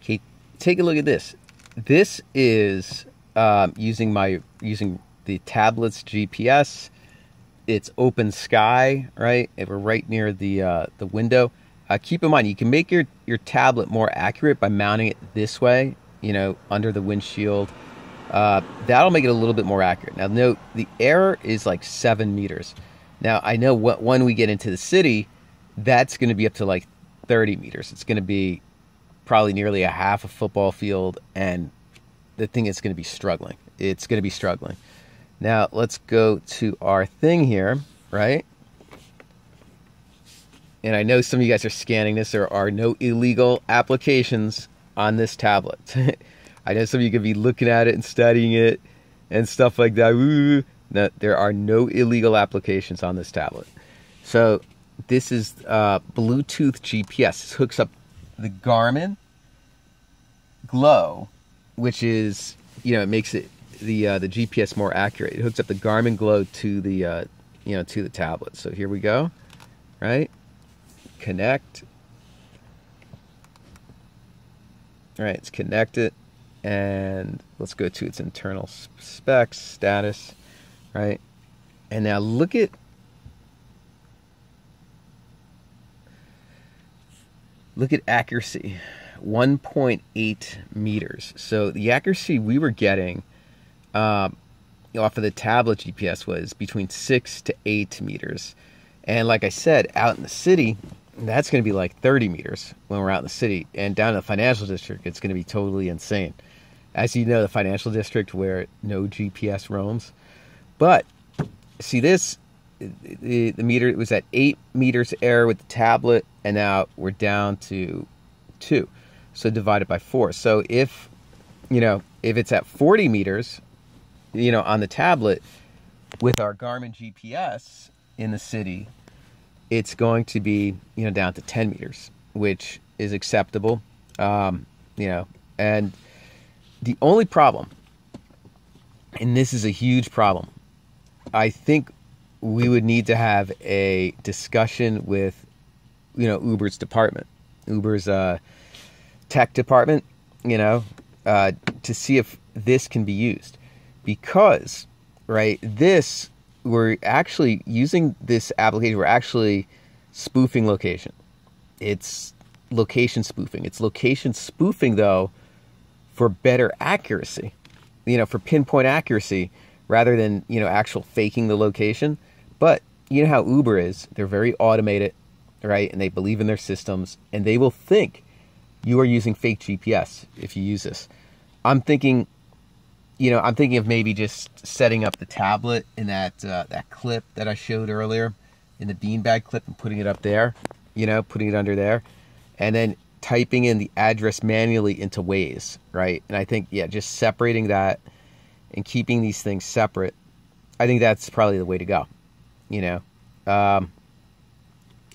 Okay, take a look at this. This is using the tablet's GPS. It's open sky, right? And we're right near the window. Keep in mind, you can make your tablet more accurate by mounting it this way, under the windshield. That'll make it a little bit more accurate. Now, note, the error is like 7 meters. Now, I know when we get into the city, that's going to be up to like 30 meters. It's going to be probably nearly a half a football field, and the thing is going to be struggling. It's going to be struggling. Now, let's go to our thing here, right? And I know some of you guys are scanning this. There are no illegal applications on this tablet. I know some of you could be looking at it and studying it and stuff like that. Ooh. No, there are no illegal applications on this tablet. So this is Bluetooth GPS. This hooks up the Garmin Glo, which is, it makes it the GPS more accurate. It hooks up the Garmin Glo to the to the tablet. So here we go, right? Connect. All right, it's connected, and let's go to its internal specs, status, right? And now look at accuracy, 1.8 meters. So the accuracy we were getting off of the tablet GPS was between 6 to 8 meters. And like I said, out in the city, that's going to be like 30 meters when we're out in the city. And down in the financial district, it's going to be totally insane. As you know, the financial district where no GPS roams. But see this, the meter, it was at 8 meters error with the tablet, and now we're down to 2. So divided by 4. So if it's at 40 meters, on the tablet with our Garmin GPS in the city, it's going to be, down to 10 meters, which is acceptable. And the only problem, and this is a huge problem, I think we would need to have a discussion with, Uber's department, Uber's tech department, to see if this can be used. Because, right, we're actually using this application, we're actually spoofing location. It's location spoofing. It's location spoofing, though, for better accuracy, for pinpoint accuracy, rather than, actual faking the location. But you know how Uber is. They're very automated, right? And they believe in their systems, and they will think you are using fake GPS if you use this. I'm thinking of maybe just setting up the tablet in that clip that I showed earlier, in the beanbag clip, and putting it up there, putting it under there, and then typing in the address manually into Waze, right? And I think, just separating that and keeping these things separate, I think that's probably the way to go.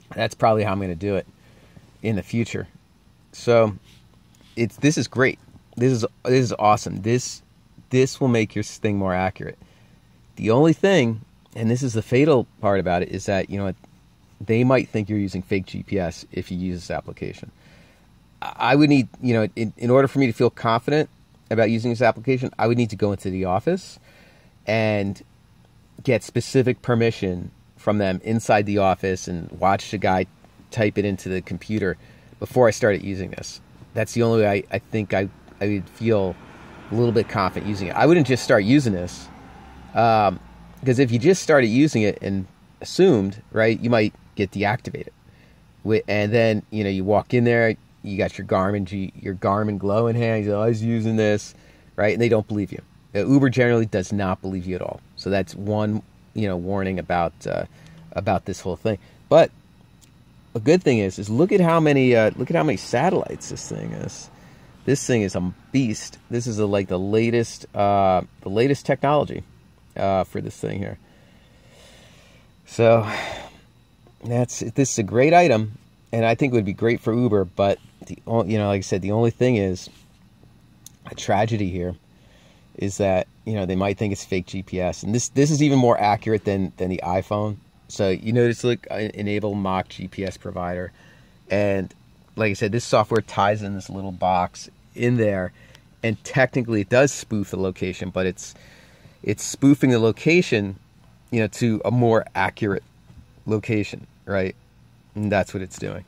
That's probably how I'm going to do it in the future. So this is great. This is awesome. This will make your thing more accurate. The only thing, and this is the fatal part about it, is that, they might think you're using fake GPS if you use this application. I would need, in order for me to feel confident about using this application, I would need to go into the office and get specific permission from them inside the office and watch the guy type it into the computer before I started using this. That's the only way I think I would feel a little bit confident using it. I wouldn't just start using this, because if you just started using it and assumed, right, you might get deactivated. And then, you walk in there, you got your Garmin Glo in hand, you're always using this, right? And they don't believe you. Uber generally does not believe you at all. So that's one, warning about this whole thing. But a good thing is look at how many satellites this thing is. This thing is a beast. This is the latest technology for this thing here. So this is a great item, and I think it would be great for Uber. But like I said, the only thing is, a tragedy here is that they might think it's fake GPS, and this is even more accurate than the iPhone. So you notice, look, enable mock GPS provider, and like I said, this software ties in this little box. in there, and technically it does spoof the location, but it's spoofing the location, to a more accurate location, right? And that's what it's doing.